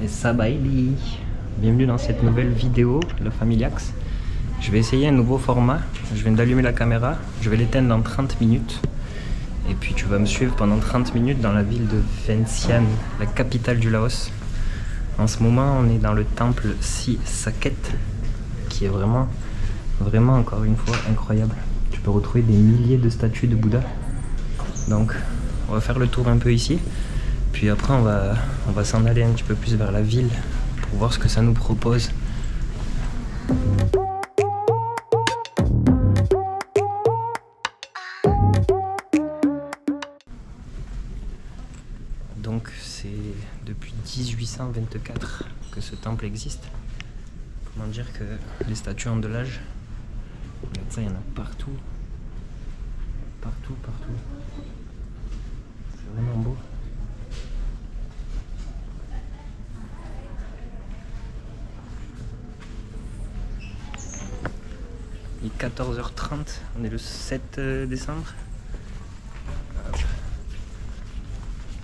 Et Sabaili. Bienvenue dans cette nouvelle vidéo, le Familiax. Je vais essayer un nouveau format. Je viens d'allumer la caméra. Je vais l'éteindre dans 30 minutes. Et puis tu vas me suivre pendant 30 minutes dans la ville de Vientiane, la capitale du Laos. En ce moment, on est dans le temple Si Saket, qui est vraiment encore une fois incroyable. Tu peux retrouver des milliers de statues de Bouddha. Donc, on va faire le tour un peu ici. Puis après, on va s'en aller un petit peu plus vers la ville pour voir ce que ça nous propose. Donc, c'est depuis 1824 que ce temple existe. Comment dire que les statues ont de l'âge. Regarde ça, il y en a partout. Partout. C'est vraiment beau. Il est 14h30, on est le 7 décembre. Hop.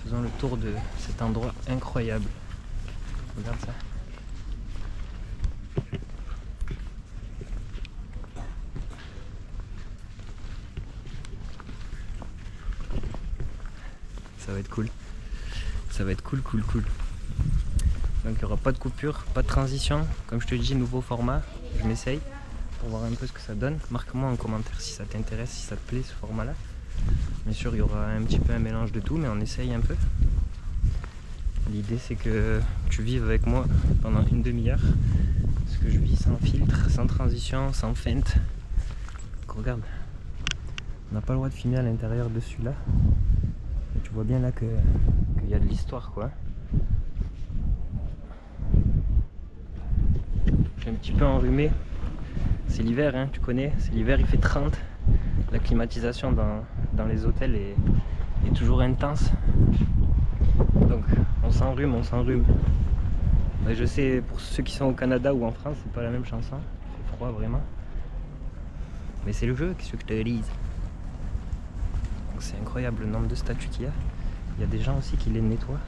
Faisons le tour de cet endroit incroyable. Regarde ça. Ça va être cool. Ça va être cool. Donc il n'y aura pas de coupure, pas de transition. Comme je te dis, nouveau format. Je m'essaye pour voir un peu ce que ça donne. Marque-moi en commentaire si ça t'intéresse, si ça te plaît ce format-là. Bien sûr, il y aura un petit peu un mélange de tout, mais on essaye un peu. L'idée, c'est que tu vives avec moi pendant une demi-heure. Parce que je vis sans filtre, sans transition, sans feinte. Donc regarde, on n'a pas le droit de filmer à l'intérieur de celui-là. Tu vois bien là qu'il y a de l'histoire, quoi. Je suis un petit peu enrhumé. C'est l'hiver, hein, tu connais. C'est l'hiver, il fait 30. La climatisation dans les hôtels est toujours intense. Donc on s'enrhume. Ben, je sais, pour ceux qui sont au Canada ou en France, c'est pas la même chanson. Il fait froid vraiment. Mais c'est le jeu, qu'est-ce que je te dise. C'est incroyable le nombre de statues qu'il y a. Il y a des gens aussi qui les nettoient.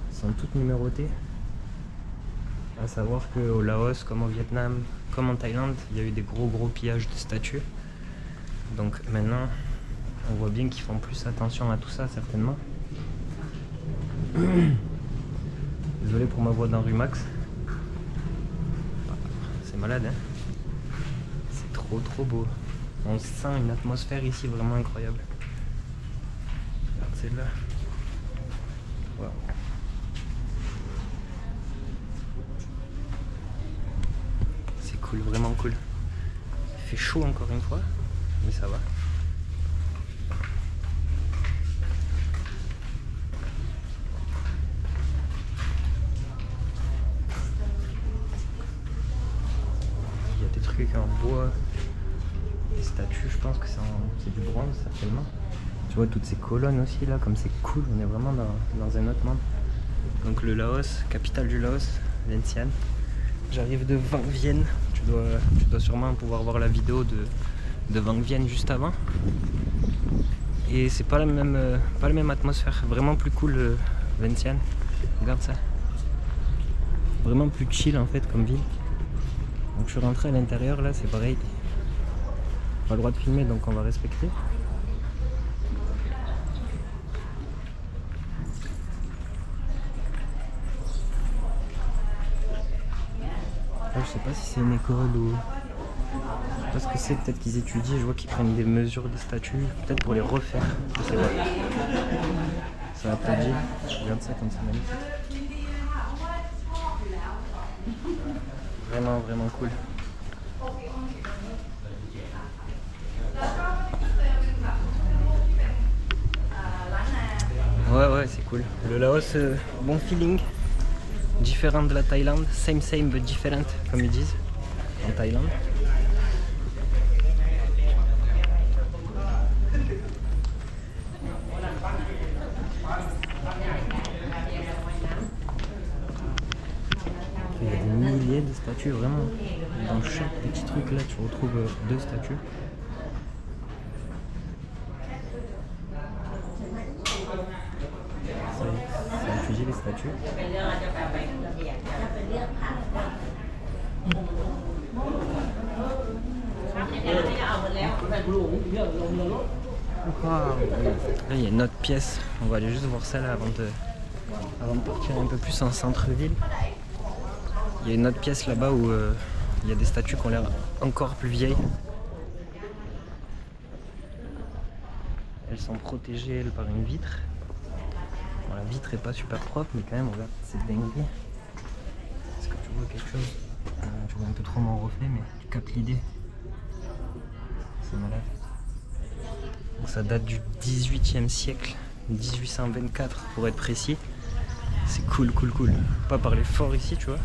Elles sont toutes numérotées. À savoir qu'au Laos, comme au Vietnam, comme en Thaïlande, il y a eu des gros pillages de statues. Donc maintenant, on voit bien qu'ils font plus attention à tout ça, certainement. Désolé pour ma voix d'enrhumax. C'est malade, hein. C'est trop beau. On sent une atmosphère ici vraiment incroyable. Regarde celle-là. Wow. C'est cool, vraiment cool. Il fait chaud encore une fois, mais ça va. Il y a des trucs en bois. Les statues, je pense que c'est du bronze certainement. Tu vois toutes ces colonnes aussi là, comme c'est cool, on est vraiment dans un autre monde. Donc le Laos, capitale du Laos, Vientiane. J'arrive de Vang Vienne, tu dois sûrement pouvoir voir la vidéo de Vang Vienne juste avant. Et c'est pas la même atmosphère, vraiment plus cool Vientiane. Regarde ça. Vraiment plus chill en fait comme ville. Donc je suis rentré à l'intérieur là, c'est pareil. Pas le droit de filmer donc on va respecter. Là, je sais pas si c'est une école ou... Je sais pas ce que c'est, peut-être qu'ils étudient, je vois qu'ils prennent des mesures des statues, peut-être pour les refaire, je sais pas. Ça va pas dire, regarde ça comme c'est magnifique. Vraiment cool. Ouais, c'est cool. Le Laos, bon feeling. Différent de la Thaïlande. Same but different, comme ils disent en Thaïlande. Il y a des milliers de statues, vraiment. Dans chaque petit truc là, tu retrouves 2 statues. statue. Là, il y a une autre pièce. On va aller juste voir ça là avant de partir un peu plus en centre-ville. Il y a une autre pièce là-bas où il y a des statues qui ont l'air encore plus vieilles. Elles sont protégées elles, par une vitre. Bon, la vitre est pas super propre, mais quand même, regarde cette dinguerie. Est-ce que tu vois quelque chose? Tu vois un peu trop mon reflet, mais tu captes l'idée. C'est malade. Donc, ça date du 18e siècle, 1824 pour être précis. C'est cool, cool, cool. Pas parler fort ici, tu vois.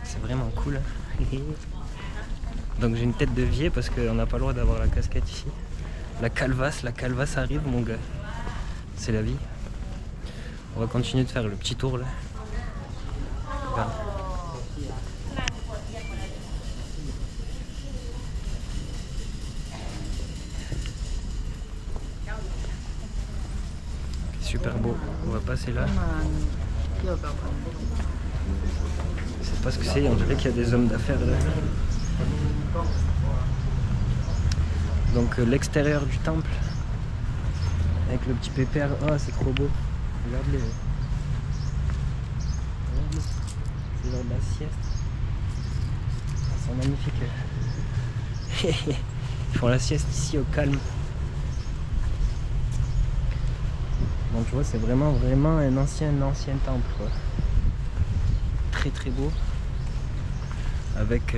C'est vraiment cool. Donc j'ai une tête de vieille parce qu'on n'a pas le droit d'avoir la casquette ici. La calvasse arrive, mon gars. C'est la vie. On va continuer de faire le petit tour là. Regarde. Super beau. On va passer là. Je sais pas ce que c'est, on dirait qu'il y a des hommes d'affaires là. Donc l'extérieur du temple avec le petit pépère, oh c'est trop beau. Regarde-les. C'est l'heure de la sieste. Ils sont magnifiques. Ils font la sieste ici au calme. Donc tu vois c'est vraiment un ancien temple quoi. Très très beau. Avec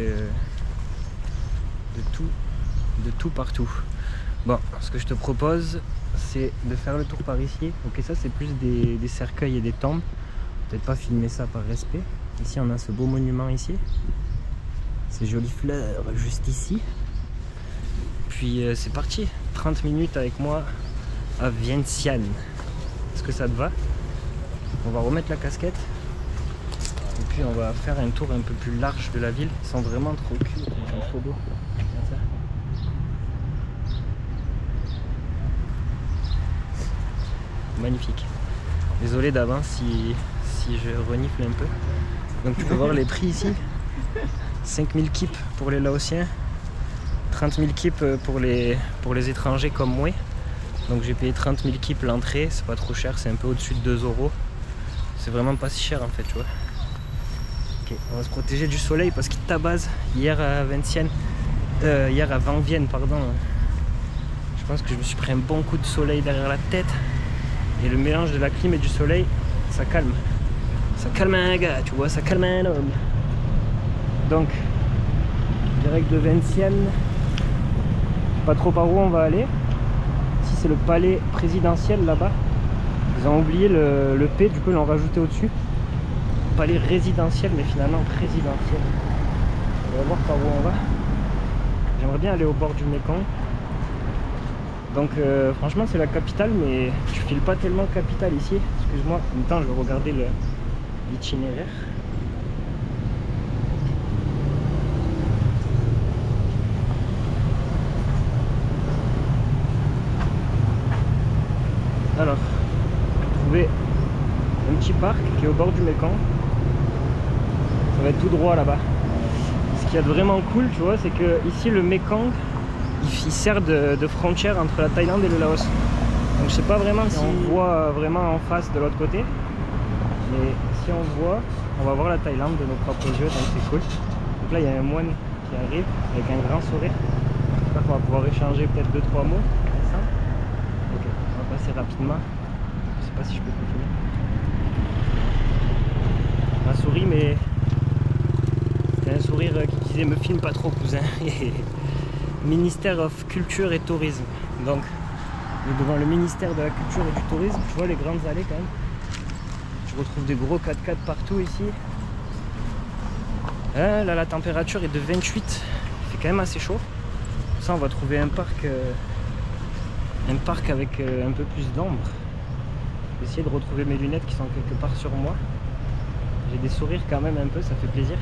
de tout partout. Bon, ce que je te propose c'est de faire le tour par ici. Ok, ça c'est plus des cercueils et des tombes. Peut-être pas filmer ça par respect. Ici on a ce beau monument ici. Ces jolies fleurs juste ici. Puis c'est parti. 30 minutes avec moi à Vientiane. Est-ce que ça te va? On va remettre la casquette. Et puis on va faire un tour un peu plus large de la ville. Ils sont vraiment trop cute, ils sont trop beaux. Regarde ça. Magnifique. Désolé d'avance si je renifle un peu. Donc tu peux voir les prix ici. 5000 kips pour les Laotiens. 30 000 kips pour les étrangers comme moi. Donc j'ai payé 30 000 kips l'entrée. C'est pas trop cher, c'est un peu au-dessus de 2 €. C'est vraiment pas si cher en fait, tu vois. Ok, on va se protéger du soleil parce qu'il tabasse hier à Vientiane. Hier à Vanvienne, pardon. Je pense que je me suis pris un bon coup de soleil derrière la tête. Et le mélange de la clim et du soleil, ça calme. Ça calme un gars, tu vois, ça calme un homme. Donc, direct de Vientiane, pas trop par où on va aller. Ici c'est le palais présidentiel là-bas. Ils ont oublié le P, du coup ils l'ont rajouté au-dessus. Palais résidentiel, mais finalement présidentiel. On va voir par où on va. J'aimerais bien aller au bord du Mékong. Donc franchement c'est la capitale, mais tu files pas tellement capitale ici. Excuse-moi, en même temps je vais regarder l'itinéraire. Alors, trouver un petit parc qui est au bord du Mékong. Ça va être tout droit là-bas. Ce qu'il y a de vraiment cool, tu vois, c'est que ici le Mékong, il sert de frontière entre la Thaïlande et le Laos. Donc je sais pas vraiment si on voit vraiment en face de l'autre côté. Mais si on voit, on va voir la Thaïlande de nos propres yeux, donc c'est cool. Donc là il y a un moine qui arrive avec un grand sourire. J'espère qu'on va pouvoir échanger peut-être 2-3 mots. Ok, on va passer rapidement. Je sais pas si je peux continuer. Un sourire, mais c'était un sourire qui disait me filme pas trop cousin. Ministère of Culture et Tourisme. Donc devant le ministère de la Culture et du Tourisme, tu vois les grandes allées quand même. Tu retrouves des gros 4x4 partout ici. Là la température est de 28. Il fait quand même assez chaud. Ça on va trouver un parc avec un peu plus d'ombre. Je vais essayer de retrouver mes lunettes qui sont quelque part sur moi. J'ai des sourires quand même un peu, ça fait plaisir.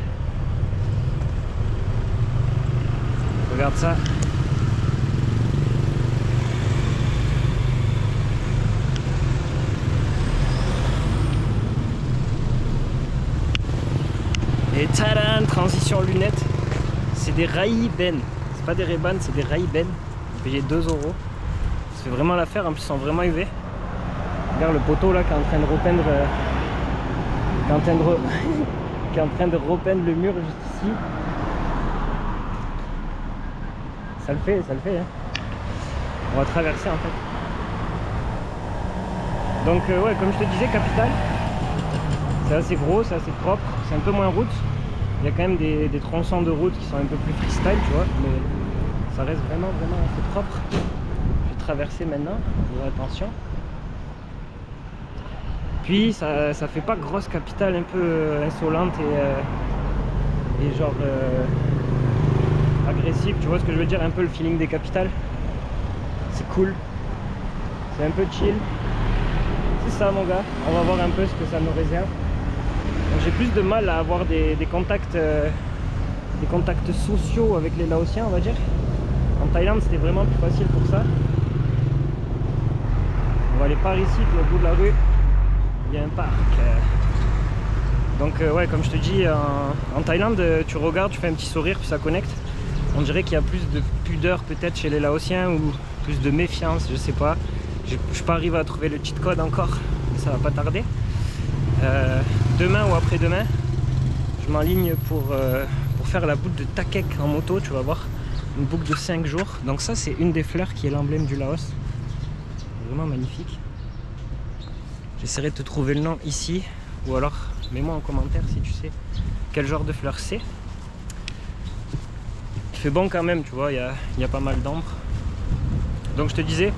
Regarde ça. tadam, transition lunettes. C'est des Ray-Ban. C'est pas des Ray-Ban, c'est des Ray-Ban. J'ai payé 2 €. Ça fait vraiment l'affaire, en plus ils sont vraiment UV. Regarde le poteau là qui est en train de repeindre. Qui est en train de repeindre le mur juste ici. Ça le fait, hein. On va traverser en fait. Donc ouais, comme je te disais, capitale. C'est assez gros, c'est assez propre, c'est un peu moins route. Il y a quand même des tronçons de route qui sont un peu plus freestyle, tu vois, mais ça reste vraiment assez propre. Je vais traverser maintenant, faut faire attention. Puis ça fait pas grosse capitale un peu insolente et genre agressive, tu vois ce que je veux dire, un peu le feeling des capitales. C'est cool, c'est un peu chill. C'est ça mon gars, on va voir un peu ce que ça nous réserve. J'ai plus de mal à avoir des contacts sociaux avec les Laotiens, on va dire. En Thaïlande c'était vraiment plus facile pour ça. On va aller par ici, puis au bout de la rue il y a un parc. Donc ouais, comme je te dis, en Thaïlande tu regardes, tu fais un petit sourire puis ça connecte. On dirait qu'il y a plus de pudeur peut-être chez les Laotiens ou plus de méfiance, je sais pas. Je suis pas arrivé à trouver le cheat code encore, mais ça va pas tarder. Demain ou après-demain, je m'enligne pour faire la boucle de Takek en moto, tu vas voir. Une boucle de 5 jours. Donc ça c'est une des fleurs qui est l'emblème du Laos. Vraiment magnifique. J'essaierai de te trouver le nom ici, ou alors mets-moi en commentaire si tu sais quel genre de fleur c'est. Il fait bon quand même, tu vois, il y a pas mal d'ombre. Donc je te disais,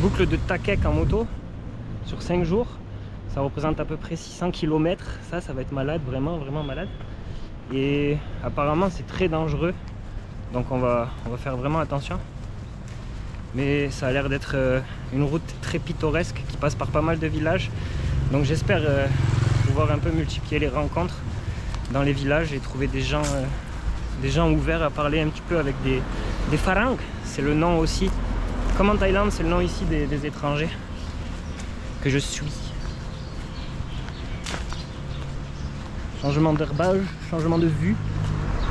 boucle de Takek en moto sur 5 jours. Ça représente à peu près 600 km. Ça va être malade, vraiment malade. Et apparemment c'est très dangereux. Donc on va faire vraiment attention. Mais ça a l'air d'être une route très pittoresque qui passe par pas mal de villages. Donc j'espère pouvoir un peu multiplier les rencontres dans les villages et trouver des gens ouverts à parler un petit peu avec des Pharangs. C'est le nom aussi, comme en Thaïlande, c'est le nom ici des étrangers que je suis. Changement d'herbage, changement de vue,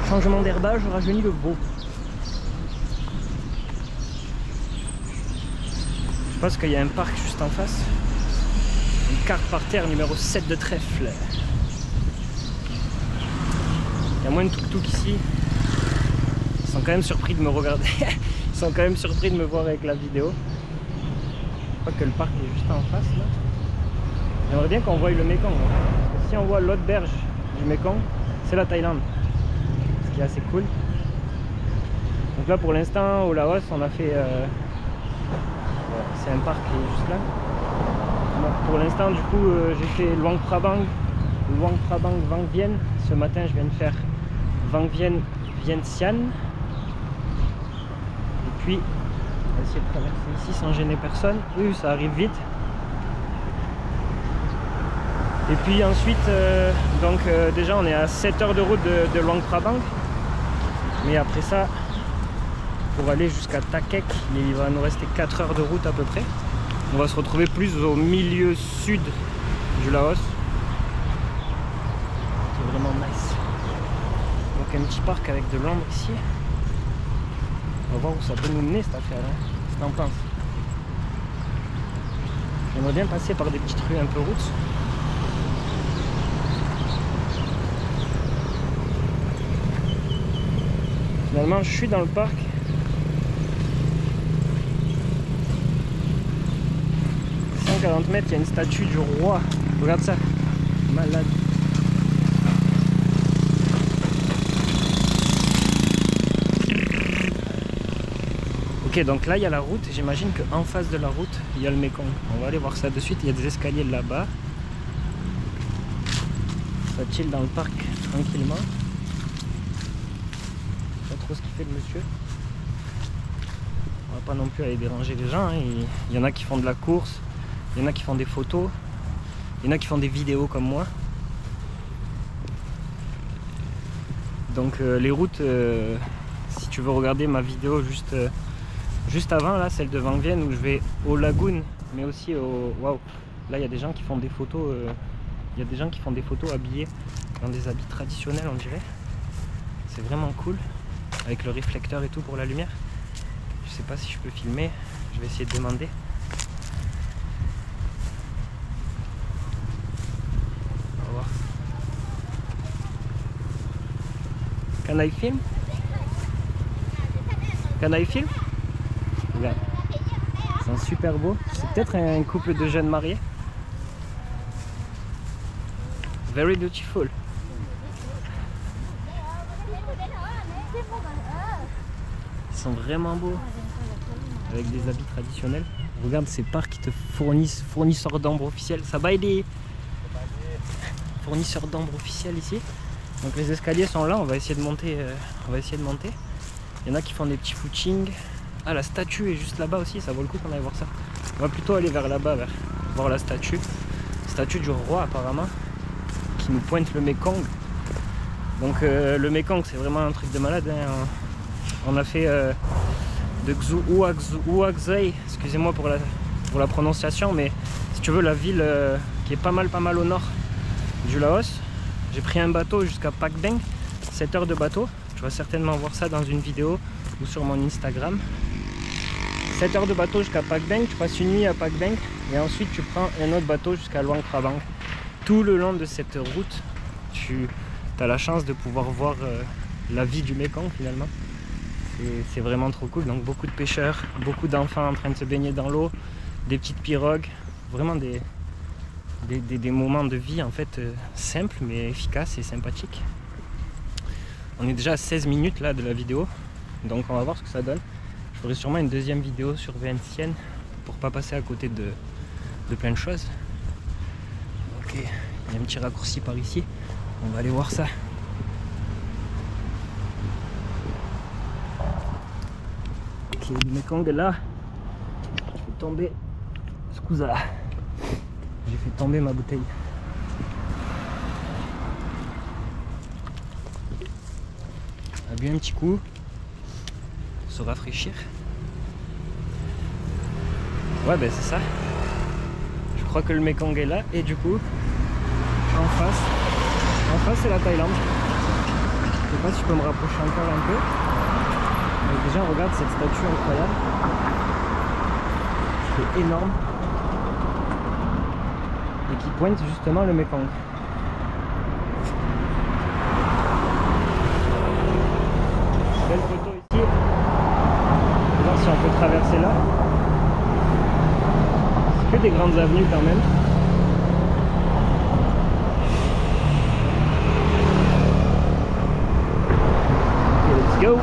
changement d'herbage rajeunit le veau. Je pense qu'il y a un parc juste en face. Une carte par terre numéro 7 de trèfle. Il y a moins de tuk-tuk ici. Ils sont quand même surpris de me regarder. Ils sont quand même surpris de me voir avec la vidéo. Je crois que le parc est juste en face là. J'aimerais bien qu'on voie le Mekong. Parce que si on voit l'autre berge du Mekong, c'est la Thaïlande. Ce qui est assez cool. Donc là pour l'instant au Laos on a fait... c'est un parc qui est juste là. Donc, pour l'instant du coup j'ai fait Luang Prabang, Vang Vieng. Ce matin je viens de faire Vang Vieng, Vientiane. Et puis on va essayer de traverser ici sans gêner personne. Oui, ça arrive vite. Et puis ensuite déjà on est à 7 heures de route de Luang Prabang. Mais après ça, pour aller jusqu'à Takek, il va nous rester 4 heures de route à peu près. On va se retrouver plus au milieu sud du Laos. C'est vraiment nice. Donc un petit parc avec de l'ombre ici. On va voir où ça peut nous mener cette affaire, hein. Qu'est-ce que t'en penses? J'aimerais bien passer par des petites rues un peu routes. Finalement je suis dans le parc. À 40 mètres, il y a une statue du roi. Regarde ça, malade. Ok, donc là il y a la route. J'imagine qu'en face de la route, il y a le Mekong. On va aller voir ça de suite. Il y a des escaliers là-bas. Ça chill dans le parc tranquillement. Pas trop ce qu'il fait le monsieur. On va pas non plus aller déranger les gens, hein. Il y en a qui font de la course. Il y en a qui font des photos, il y en a qui font des vidéos comme moi. Donc les routes, si tu veux regarder ma vidéo juste avant, là, celle de Vang Vieng où je vais au lagoon, mais aussi au... Waouh, là il y a des gens qui font des photos Il y a des gens qui font des photos habillés dans des habits traditionnels, on dirait. C'est vraiment cool, avec le réflecteur et tout pour la lumière. Je sais pas si je peux filmer, je vais essayer de demander. On va voir. Can I film? Can I film? Regarde. Ils sont super beaux. C'est peut-être un couple de jeunes mariés. Very beautiful. Ils sont vraiment beaux. Avec des habits traditionnels. Regarde ces parcs qui te fournissent fournisseurs d'ambre officiels. Ça va aider. Fournisseurs d'ambre officiels ici. Donc les escaliers sont là, on va essayer de monter. Il y en a qui font des petits footings. Ah, la statue est juste là-bas aussi, ça vaut le coup qu'on aille voir ça. On va plutôt aller vers là-bas, voir la statue. Statue du roi apparemment, qui nous pointe le Mekong. Donc le Mekong c'est vraiment un truc de malade, hein. On a fait de Xuhuaxay, excusez-moi pour la prononciation, mais si tu veux la ville qui est pas mal au nord du Laos. J'ai pris un bateau jusqu'à Pak Beng, 7 heures de bateau. Tu vas certainement voir ça dans une vidéo ou sur mon Instagram. 7 heures de bateau jusqu'à Pak Beng, tu passes une nuit à Pak Beng et ensuite tu prends un autre bateau jusqu'à Luang Prabang. Tout le long de cette route, tu as la chance de pouvoir voir la vie du Mekong finalement. C'est vraiment trop cool. Donc beaucoup de pêcheurs, beaucoup d'enfants en train de se baigner dans l'eau, des petites pirogues, vraiment des moments de vie en fait simples mais efficaces et sympathiques. On est déjà à 16 minutes là de la vidéo, donc on va voir ce que ça donne. Je ferai sûrement une deuxième vidéo sur Vientiane pour pas passer à côté de plein de choses. Ok, il y a un petit raccourci par ici, on va aller voir ça. Ok, le Mekong est là. Je vais tomber. Scusa. J'ai fait tomber ma bouteille. On a bu un petit coup pour se rafraîchir. Ouais, ben c'est ça. Je crois que le Mekong est là et du coup, en face c'est la Thaïlande. Je sais pas si je peux me rapprocher encore un peu. Mais déjà, regarde cette statue incroyable. C'est énorme. Et qui pointe justement le Mekong. Belle photo ici. On va voir si on peut traverser là. C'est que des grandes avenues quand même. Ok, let's go.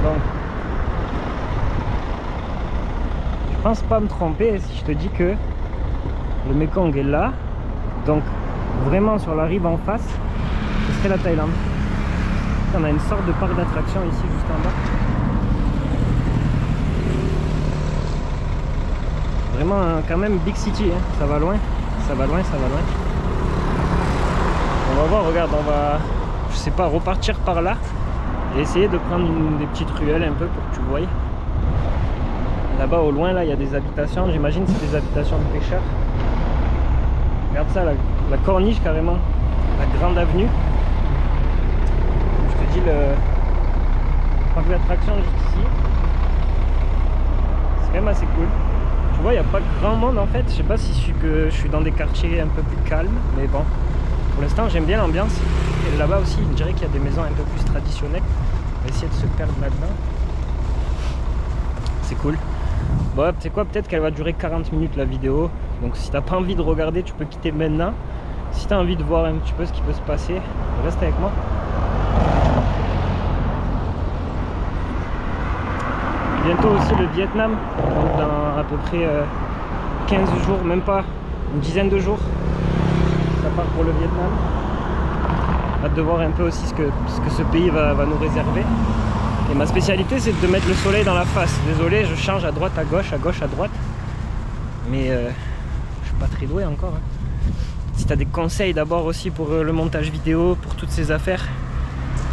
Bon. Je pense pas me tromper si je te dis que le Mekong est là, donc vraiment sur la rive en face, ce serait la Thaïlande. On a une sorte de parc d'attraction ici juste en bas. Vraiment quand même big city, hein. Ça va loin, ça va loin, ça va loin. On va voir, regarde, on va, je sais pas, repartir par là et essayer de prendre des petites ruelles un peu pour que tu voyes. Là-bas au loin, là, il y a des habitations, j'imagine que c'est des habitations de pêcheurs. Regarde ça, la corniche carrément, la grande avenue. Je te dis le parc d'attraction juste ici. C'est quand même assez cool. Tu vois, il n'y a pas grand monde en fait. Je sais pas si je suis dans des quartiers un peu plus calmes, mais bon. Pour l'instant, j'aime bien l'ambiance. Et là-bas aussi, je dirais qu'il y a des maisons un peu plus traditionnelles. On va essayer de se perdre là-dedans. C'est cool. Bon, tu sais quoi, peut-être qu'elle va durer 40 minutes la vidéo. Donc si t'as pas envie de regarder, tu peux quitter maintenant. Si tu as envie de voir un petit peu ce qui peut se passer, reste avec moi. Bientôt aussi le Vietnam, donc dans à peu près 15 jours, même pas, une dizaine de jours, ça part pour le Vietnam. Hâte de voir un peu aussi ce que ce pays va nous réserver. Et ma spécialité c'est de mettre le soleil dans la face. Désolé, je change à droite, à gauche, à droite. Mais je suis pas très doué encore. Hein. Si tu as des conseils d'abord aussi pour le montage vidéo, pour toutes ces affaires.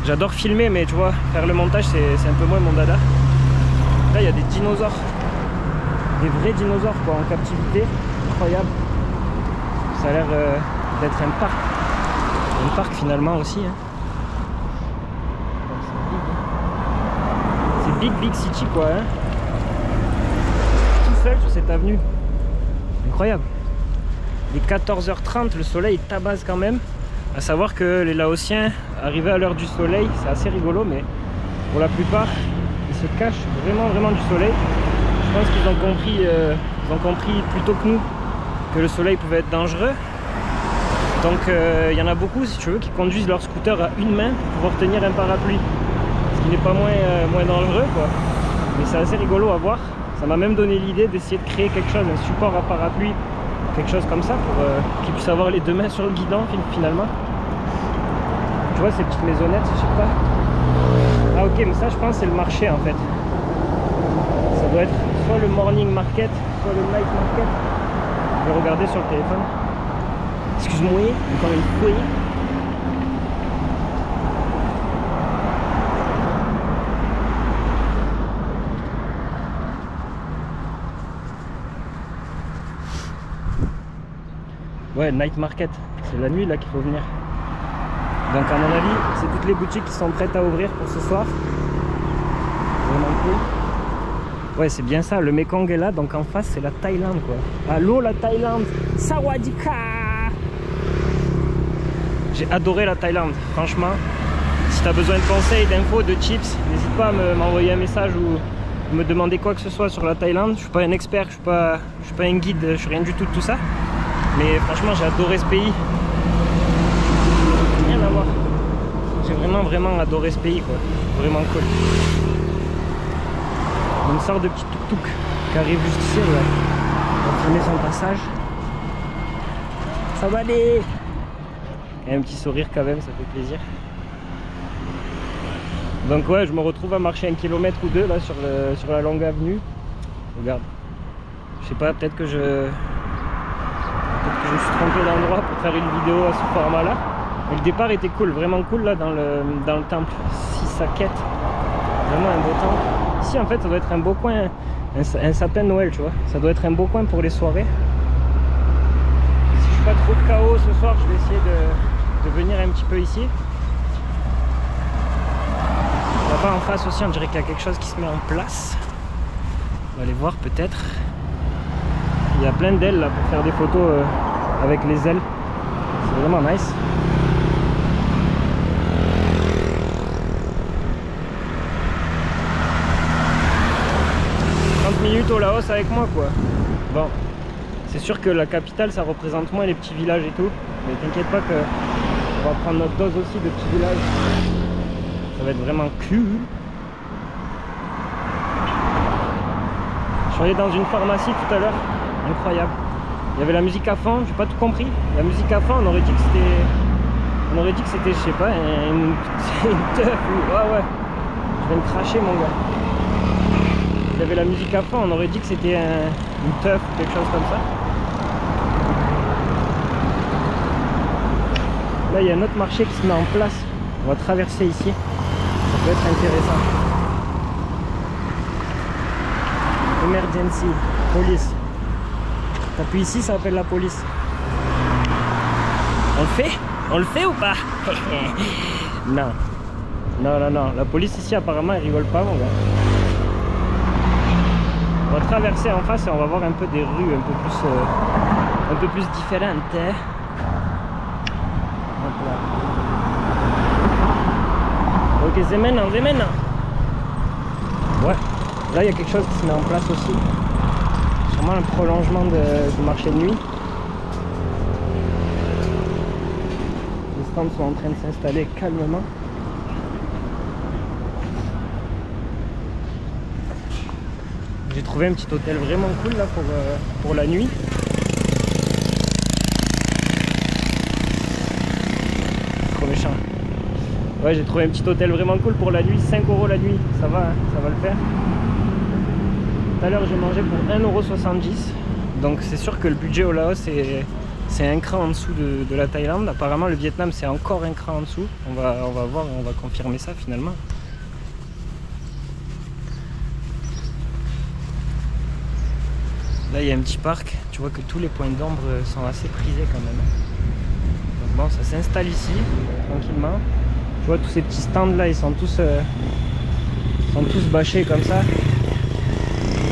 J'adore filmer, mais tu vois, faire le montage c'est un peu moins mon dada. Là il y a des dinosaures. Des vrais dinosaures quoi, en captivité. Incroyable. ça a l'air d'être un parc. Un parc finalement aussi. Hein. C'est big city quoi. Hein. Tout seul sur cette avenue. Incroyable. Il est 14h30, le soleil tabasse quand même. À savoir que les Laotiens, arrivés à l'heure du soleil, c'est assez rigolo, mais pour la plupart, ils se cachent vraiment du soleil. Je pense qu'ils ont compris plus tôt que nous que le soleil pouvait être dangereux. Donc il y en a beaucoup, si tu veux, qui conduisent leur scooter à une main pour pouvoir tenir un parapluie. Ce qui n'est pas moins dangereux, quoi. Mais c'est assez rigolo à voir. Ça m'a même donné l'idée d'essayer de créer quelque chose, un support à parapluie, quelque chose comme ça, pour qu'ils puissent avoir les deux mains sur le guidon finalement. Tu vois ces petites maisonnettes, je sais pas. Ah ok, mais ça je pense c'est le marché en fait. Ça doit être soit le morning market, soit le night market. Je vais regarder sur le téléphone. Excuse-moi, encore une fois. Ouais, night market, c'est la nuit là qu'il faut venir. Donc à mon avis, c'est toutes les boutiques qui sont prêtes à ouvrir pour ce soir. Vraiment cool. Ouais, c'est bien ça, le Mekong est là, donc en face c'est la Thaïlande quoi. Allô la Thaïlande, Sawadika. J'ai adoré la Thaïlande, franchement. Si tu as besoin de conseils, d'infos, de tips, n'hésite pas à m'envoyer un message ou me demander quoi que ce soit sur la Thaïlande. Je suis pas un expert, je suis pas un guide, je suis rien du tout de tout ça. Mais franchement j'ai adoré ce pays. Rien à voir. J'ai vraiment adoré ce pays quoi. Vraiment cool. Une sorte de petit tuk-tuk qui arrive juste ici. Ouais. On va filmer son passage. Ça va aller. Et un petit sourire quand même, ça fait plaisir. Donc ouais, je me retrouve à marcher 1 km ou 2 là sur la longue avenue. Regarde. Je sais pas, peut-être que je me suis trompé d'endroit pour faire une vidéo à ce format là. Mais le départ était cool, vraiment cool là dans le temple Sisaket. Vraiment un beau temple. Ici en fait ça doit être un beau coin, un sapin de Noël tu vois. Ça doit être un beau coin pour les soirées. Si je suis pas trop de chaos ce soir, je vais essayer de venir un petit peu ici. Là-bas en face aussi on dirait qu'il y a quelque chose qui se met en place. On va aller voir peut-être. Il y a plein d'ailes là pour faire des photos avec les ailes. C'est vraiment nice. Minutes au Laos avec moi quoi. Bon, c'est sûr que la capitale ça représente moins les petits villages et tout, mais t'inquiète pas que on va prendre notre dose aussi de petits villages. Ça va être vraiment cool. Je suis allé dans une pharmacie tout à l'heure, incroyable. Il y avait la musique à fond, j'ai pas tout compris. La musique à fond, on aurait dit que c'était, je sais pas, une teuf ou... ouais, je vais me cracher mon gars. Il y avait la musique à fond, on aurait dit que c'était une teuf ou quelque chose comme ça. Là il y a un autre marché qui se met en place. On va traverser ici. Ça peut être intéressant. Emergency, police. T'appuies ici, ça appelle la police. On le fait? On le fait ou pas? Non. Non. La police ici apparemment elle rigole pas mon gars. On va traverser en face et on va voir un peu des rues un peu plus différentes. Hein. Ok, c'est maintenant. Ouais, là il y a quelque chose qui se met en place aussi. Sûrement un prolongement du marché de nuit. Les stands sont en train de s'installer calmement. J'ai trouvé un petit hôtel vraiment cool là pour la nuit. Trop méchant. Ouais, j'ai trouvé un petit hôtel vraiment cool pour la nuit, 5 € la nuit, ça va, hein, ça va le faire. Tout à l'heure j'ai mangé pour 1,70 €. Donc c'est sûr que le budget au Laos c'est un cran en dessous de la Thaïlande. Apparemment le Vietnam c'est encore un cran en dessous. On va voir, on va confirmer ça finalement. Là il y a un petit parc, tu vois que tous les points d'ombre sont assez prisés quand même. Donc bon, ça s'installe ici, tranquillement. Tu vois tous ces petits stands là, ils sont tous bâchés comme ça.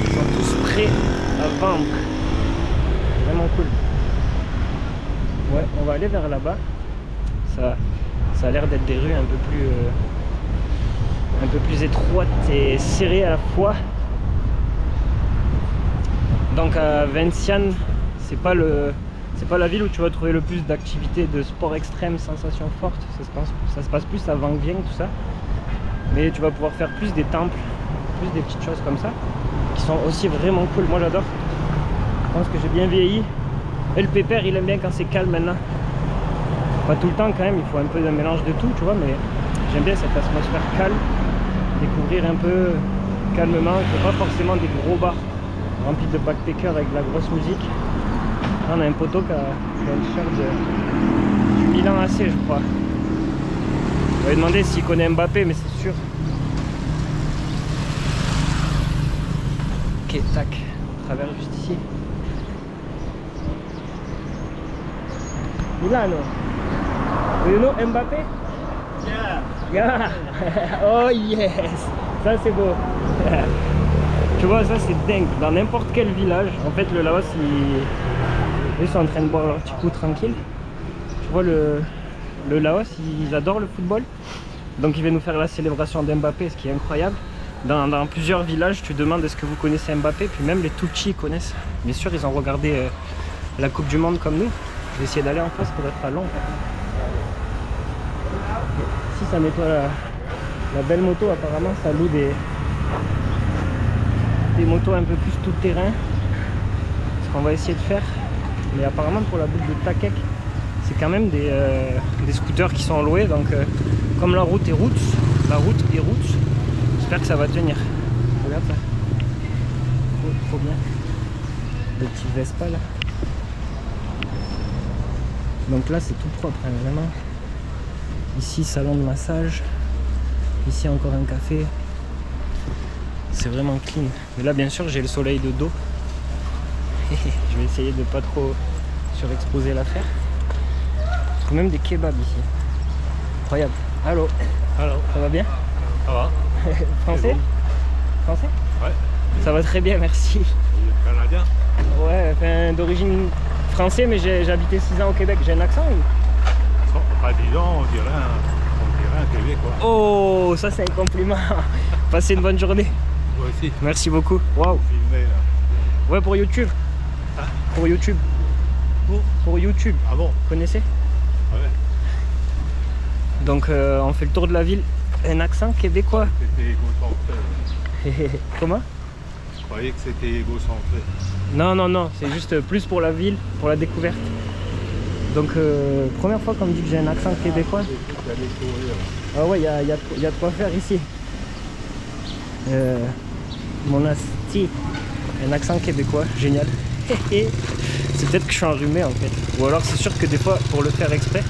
Ils sont tous prêts à vendre. Vraiment cool. Ouais, on va aller vers là-bas. Ça a l'air d'être des rues un peu plus étroites et serrées à la fois. Donc à Vientiane, c'est pas la ville où tu vas trouver le plus d'activités de sport extrême, sensations fortes. Ça se passe plus à Vang Vieng, tout ça. Mais tu vas pouvoir faire plus des temples, plus des petites choses comme ça, qui sont aussi vraiment cool. Moi j'adore. Je pense que j'ai bien vieilli. Et le pépère, il aime bien quand c'est calme maintenant. Pas tout le temps quand même, il faut un peu de mélange de tout, tu vois, mais j'aime bien cette atmosphère calme. Découvrir un peu calmement, il faut pas forcément des gros bars remplis de backpackers avec de la grosse musique. Là, on a un poteau qui a un t-shirt du Milan AC, je crois. On va lui demander s'il connaît Mbappé, mais c'est sûr. Ok, tac, on traverse juste ici. Milano. Do you know Mbappé? Yeah. Yeah. Oh yes. Ça c'est beau. Tu vois, ça c'est dingue. Dans n'importe quel village, en fait le Laos, ils sont en train de boire leur petit coup tranquille. Tu vois le Laos, ils adorent le football. Donc ils viennent nous faire la célébration d'Mbappé, ce qui est incroyable. Dans plusieurs villages, tu demandes est-ce que vous connaissez Mbappé, puis même les tout petits connaissent. Bien sûr, ils ont regardé la Coupe du Monde comme nous. Je vais essayer d'aller en face pour être à l'ombre. Si ça nettoie la belle moto, apparemment ça loue des motos un peu plus tout terrain. Ce qu'on va essayer de faire. Mais apparemment pour la boucle de Takek, c'est quand même des scooters qui sont loués. Donc comme la route est route, j'espère que ça va tenir. Regarde ça. Trop bien. Le petit Vespa là. Donc là c'est tout propre, hein, vraiment. Ici salon de massage. Ici encore un café. C'est vraiment clean. Mais là bien sûr j'ai le soleil de dos. Je vais essayer de pas trop surexposer l'affaire. Je trouve même des kebabs ici. Incroyable. Allô. Allô. Ça va bien? Ça va? Français? Bon. Français? Ouais. Ça va très bien, merci. Canadien? Ouais, enfin, d'origine français, mais j'ai habité 6 ans au Québec. J'ai un accent ou? Pas disons, on dirait un Québécois. Oh, ça c'est un compliment. Passez une bonne journée. Moi aussi. Merci beaucoup. Waouh. Filmé là. Ouais, pour YouTube. Hein? Pour YouTube. Pour YouTube. Ah bon? Vous connaissez? Ouais. Donc on fait le tour de la ville. Un accent québécois. C'était égocentré. Comment? Je croyais que c'était égocentré. Non, non, non. C'est juste plus pour la ville, pour la découverte. Donc première fois qu'on me dit que j'ai un accent québécois. Ah ouais, il y a de quoi faire ici. Mon asti, un accent québécois, génial. C'est peut-être que je suis enrhumé en fait. Ou alors c'est sûr que des fois, pour le faire exprès,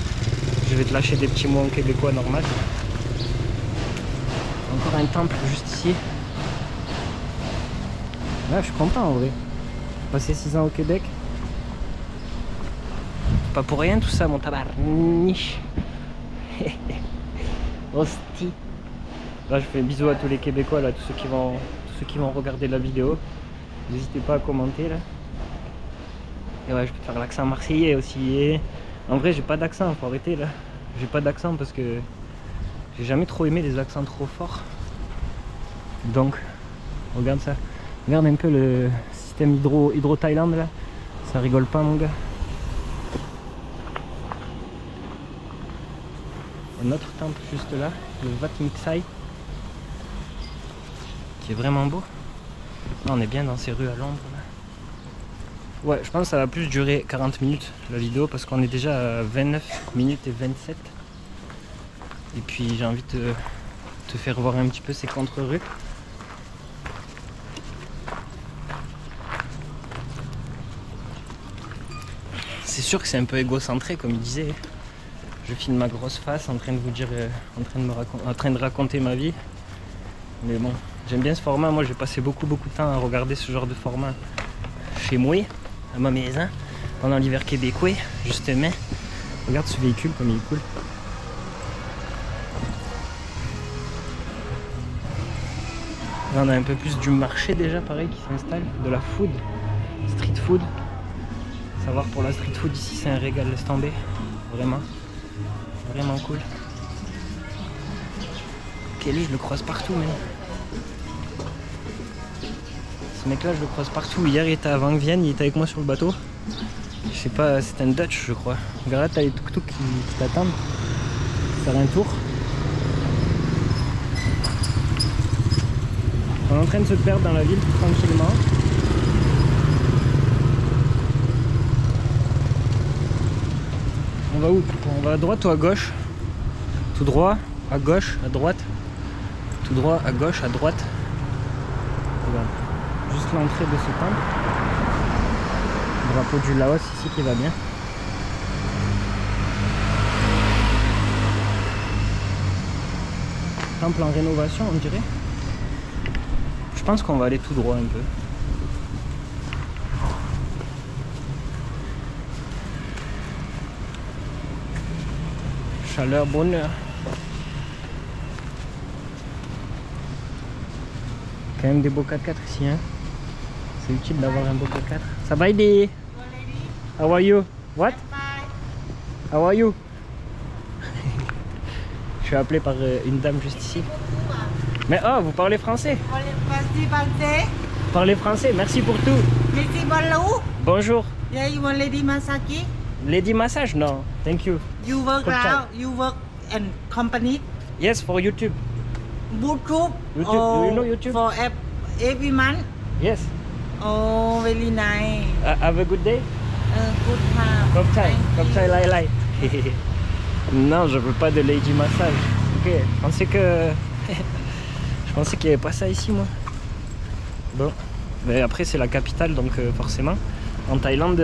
je vais te lâcher des petits mots en québécois normal. Encore un temple juste ici. Là, je suis content en vrai. J'ai passé 6 ans au Québec. Pas pour rien tout ça, mon tabarniche. Hostie. Là, je fais un bisou à tous les Québécois, là, tous ceux qui vont regarder la vidéo. N'hésitez pas à commenter là. Et ouais, je peux te faire l'accent marseillais aussi. Et en vrai, j'ai pas d'accent, faut arrêter là. J'ai pas d'accent parce que j'ai jamais trop aimé les accents trop forts. Donc, regarde ça. Regarde un peu le système hydro-Thaïlande là. Ça rigole pas, mon gars. Un autre temple juste là, le Wat Miksai, qui est vraiment beau. Là, on est bien dans ces rues à l'ombre. Ouais, je pense que ça va plus durer 40 minutes la vidéo parce qu'on est déjà à 29 minutes et 27. Et puis j'ai envie de te faire voir un petit peu ces contre-rues. C'est sûr que c'est un peu égocentré comme il disait. Je filme ma grosse face en train de vous dire, en train de raconter ma vie. Mais bon, j'aime bien ce format. Moi, j'ai passé beaucoup de temps à regarder ce genre de format. Je chez moi, à ma maison, pendant l'hiver québécois, justement. Regarde ce véhicule comme il est cool. Là, on a un peu plus du marché déjà, pareil, qui s'installe, de la food, street food. Savoir pour la street food ici, c'est un régal, laisse tomber. Vraiment, vraiment cool. Ok, lui, je le croise partout, même. Ce mec-là, je le croise partout. Hier, il était avant que vienne, il était avec moi sur le bateau. Je sais pas, c'est un Dutch, je crois. Regarde là, t'as les tuk-tuk qui t'attendent. Faire un tour. On est en train de se perdre dans la ville tranquillement. On va où? On va à droite ou à gauche? Tout droit, à gauche, à droite. Tout droit, à gauche, à droite. Regarde. Juste l'entrée de ce temple. Drapeau du Laos ici qui va bien. Temple en rénovation, on dirait. Je pense qu'on va aller tout droit un peu. Chaleur, bonheur. Quand même des beaux 4x4 ici, hein. C'est utile d'avoir un beau 4x4. Ça va aider. How are you? What? How are you? Je suis appelé par une dame juste ici. Mais oh, vous parlez français? Parlez français, merci pour tout. Merci, bonjour. Bonjour. Yeah, you want lady massage? Lady massage? No, thank you. You work out, you work in company? Yes, for YouTube. YouTube? YouTube, Oh, you know YouTube? For every month? Yes. Oh, very nice. Have a good day. Good time. Comme ça, lai lai. Non, je veux pas de lady massage. Ok, je pensais que... je pensais qu'il n'y avait pas ça ici, moi. Bon, mais après c'est la capitale, donc forcément. En Thaïlande,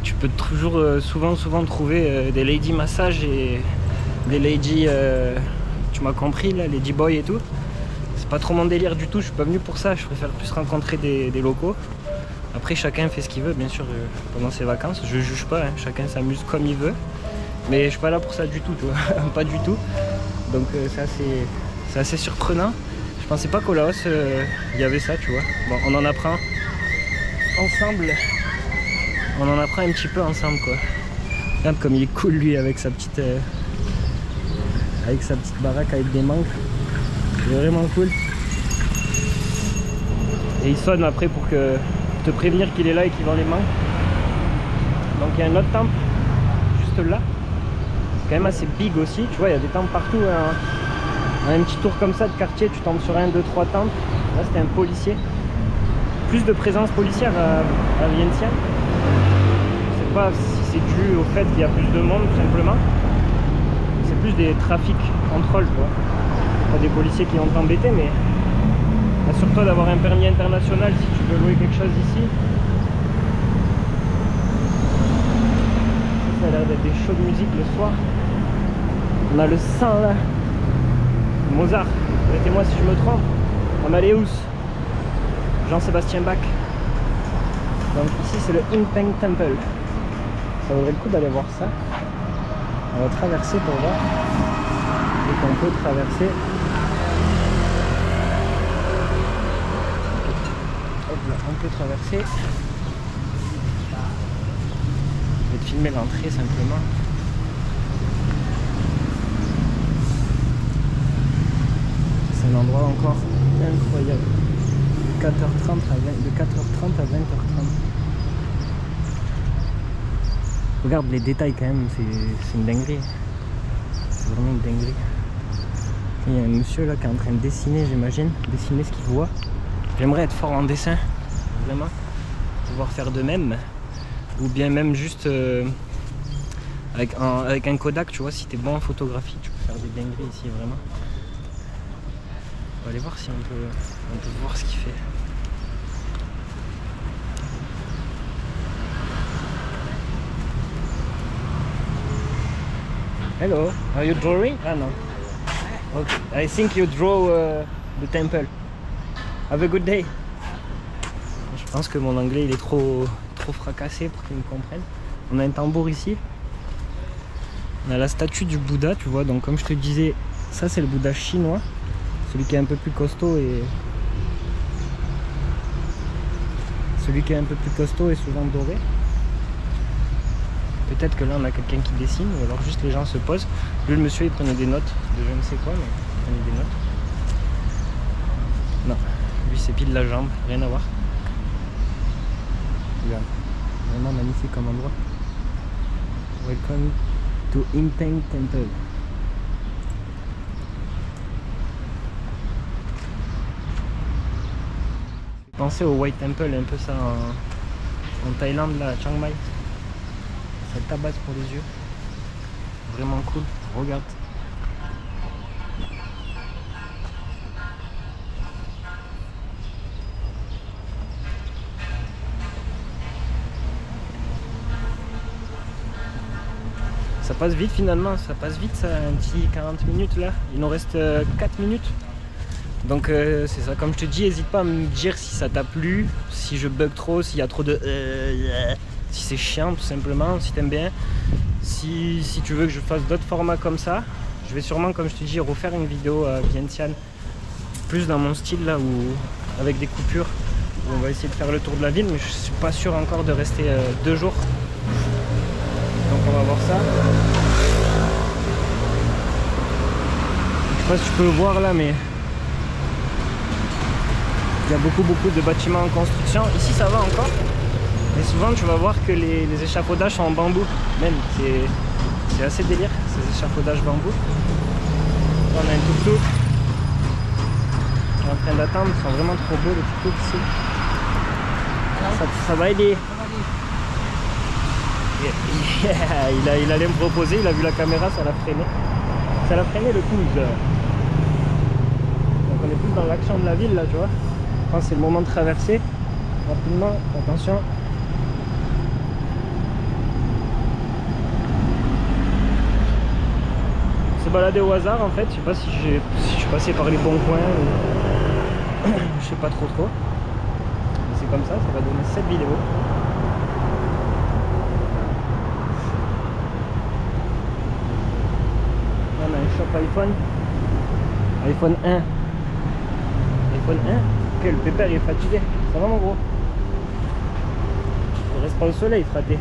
tu peux toujours souvent trouver des lady massages et des lady... tu m'as compris là, lady boy et tout. C'est pas trop mon délire du tout, je suis pas venu pour ça, je préfère plus rencontrer des locaux. Après chacun fait ce qu'il veut bien sûr pendant ses vacances, je juge pas, hein. Chacun s'amuse comme il veut. Mais je suis pas là pour ça du tout, tu vois, pas du tout. Donc c'est assez surprenant. Je pensais pas qu'au Laos il y avait ça, tu vois. Bon, on en apprend ensemble. On en apprend un petit peu ensemble, quoi. Regarde comme il est cool lui avec sa petite baraque avec des mangues. C'est vraiment cool. Et il sonne après pour te prévenir qu'il est là et qu'il vend les mangues. Donc il y a un autre temple juste là. C'est quand même assez big aussi, tu vois, il y a des temples partout, hein. Un petit tour comme ça de quartier, tu tombes sur 1, 2, 3 temples. Là c'était un policier. Plus de présence policière à Vientiane. Je sais pas si c'est dû au fait qu'il y a plus de monde tout simplement. C'est plus des trafics contrôles, tu vois. Pas des policiers qui vont t'embêter, mais assure-toi d'avoir un permis international si tu veux louer quelque chose ici. Ça a l'air d'être des shows de musique le soir. On a le sang là. Mozart, arrêtez-moi si je me trompe. Amadeus, Jean-Sébastien Bach. Donc ici c'est le Impeng Temple. Ça vaudrait le coup d'aller voir ça. On va traverser pour voir. Et qu'on peut traverser. Hop là, on peut traverser. Je vais te filmer l'entrée simplement. C'est un endroit encore incroyable. De 4h30 à 20h30. Regarde les détails quand même, c'est une dinguerie. C'est vraiment une dinguerie. Il y a un monsieur là qui est en train de dessiner, j'imagine. Dessiner ce qu'il voit. J'aimerais être fort en dessin. Vraiment. Pouvoir faire de même. Ou bien même juste avec un Kodak, tu vois, si t'es bon en photographie, tu peux faire des dingueries ici, vraiment. On va aller voir si on peut voir ce qu'il fait. Hello, are you drawing? Ah no. Okay, I think you draw the temple. Have a good day. Je pense que mon anglais il est trop fracassé pour qu'ils me comprennent. On a un tambour ici. On a la statue du Bouddha, tu vois. Donc comme je te disais, ça c'est le Bouddha chinois. Celui qui est un peu plus costaud et... Celui qui est un peu plus costaud et souvent doré. Peut-être que là on a quelqu'un qui dessine ou alors juste les gens se posent. Lui le monsieur il prenait des notes de je ne sais quoi mais il prenait des notes. Non, lui c'est pile la jambe, rien à voir. Regarde, vraiment magnifique comme endroit. Welcome to Impeng Temple. Pensez au White Temple, un peu ça en Thaïlande là, à Chiang Mai. Ça tabasse pour les yeux. Vraiment cool, regarde. Ça passe vite finalement, ça passe vite ça, un petit 40 minutes là. Il nous reste 4 minutes. Donc c'est ça, comme je te dis, n'hésite pas à me dire si ça t'a plu, si je bug trop, s'il y a trop de... si c'est chiant tout simplement, si t'aimes bien. Si tu veux que je fasse d'autres formats comme ça, je vais sûrement, comme je te dis, refaire une vidéo à Vientiane. Plus dans mon style là, où, avec des coupures, où on va essayer de faire le tour de la ville, mais je suis pas sûr encore de rester 2 jours. Donc on va voir ça. Je sais pas si tu peux le voir là, mais il y a beaucoup de bâtiments en construction. Ici ça va encore, mais souvent tu vas voir que les échafaudages sont en bambou. Même c'est assez délire ces échafaudages bambou. Là, on a un tuk-tuk qui est en train d'attendre, ils sont vraiment trop beaux les tuk-tuks ici. Ça va aider. Il allait me proposer, il a vu la caméra, ça l'a freiné. Ça l'a freiné le 12. Donc on est plus dans l'action de la ville là, tu vois. Je pense que c'est le moment de traverser. Rapidement, attention. On s'est baladé au hasard en fait, je sais pas si je suis passé par les bons coins ou... je sais pas trop. Mais c'est comme ça va donner cette vidéo. On a un shop iPhone 1. iPhone 1. Ok, le pépère il est fatigué. Ça va mon gros? Tu restes pas au soleil, fraté.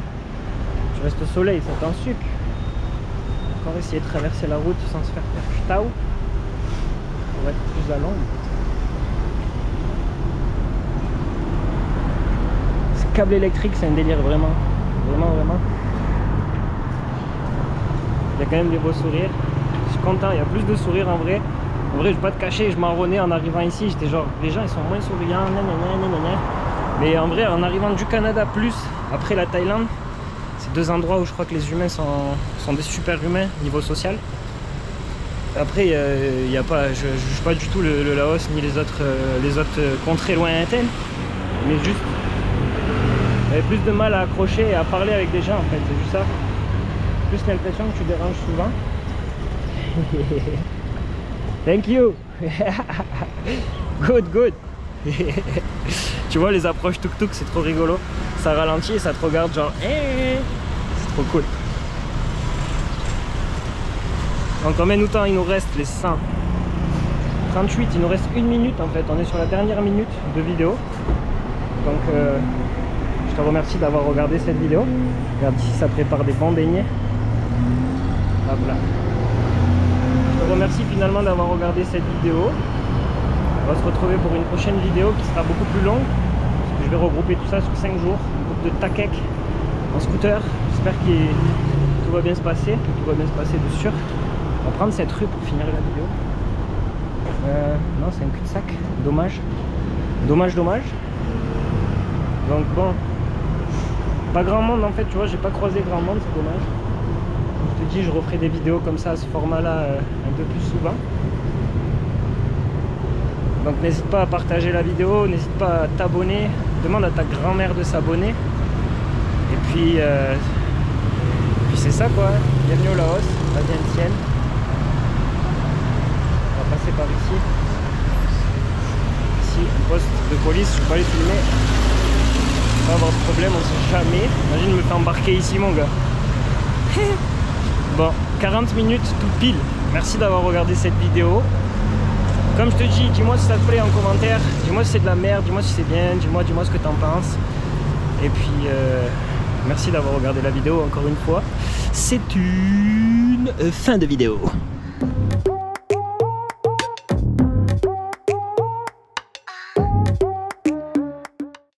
Tu restes au soleil, ça t'en sucre. Encore essayer de traverser la route sans se faire percutao. Pour être plus à l'ombre. Ce câble électrique c'est un délire vraiment. Vraiment. Il y a quand même des beaux sourires. Je suis content, il y a plus de sourires en vrai. En vrai, je vais pas te cacher, je m'enrônais en arrivant ici. J'étais genre, les gens ils sont moins souriants, nanana. Mais en vrai, en arrivant du Canada plus après la Thaïlande, c'est 2 endroits où je crois que les humains sont des super humains niveau social. Après, il y a pas, je juge pas du tout le Laos ni les autres contrées lointaines, mais juste, j'avais plus de mal à accrocher et à parler avec des gens en fait, c'est juste ça. Plus l'impression que tu déranges souvent. Thank you. Good. Tu vois les approches tuk-tuk, c'est trop rigolo. Ça ralentit et ça te regarde genre c'est trop cool. Donc combien de temps il nous reste? Les 100 38, il nous reste 1 minute en fait. On est sur la dernière minute de vidéo. Donc je te remercie d'avoir regardé cette vidéo. Regarde ici, ça prépare des bons beignets. Hop là. Je te remercie finalement d'avoir regardé cette vidéo. On va se retrouver pour une prochaine vidéo qui sera beaucoup plus longue. Parce que je vais regrouper tout ça sur 5 jours. Un groupe de Takek en scooter. J'espère que tout va bien se passer. Tout va bien se passer de sûr. On va prendre cette rue pour finir la vidéo. Non, c'est un cul-de-sac. Dommage. Dommage. Donc bon. Pas grand monde en fait, tu vois. J'ai pas croisé grand monde, c'est dommage. Je te dis, je referai des vidéos comme ça à ce format-là un peu plus souvent. Donc n'hésite pas à partager la vidéo, n'hésite pas à t'abonner, demande à ta grand-mère de s'abonner. Et puis c'est ça quoi, bienvenue au Laos, la Vientiane. On va passer par ici. Ici, un poste de police, je peux pas les filmer. pas avoir de problème, on sait jamais. Imagine me faire embarquer ici mon gars. Bon, 40 minutes tout pile. Merci d'avoir regardé cette vidéo. Comme je te dis, dis-moi si ça te plaît en commentaire. Dis-moi si c'est de la merde, dis-moi si c'est bien, dis-moi ce que t'en penses. Et puis, merci d'avoir regardé la vidéo encore une fois. C'est une fin de vidéo.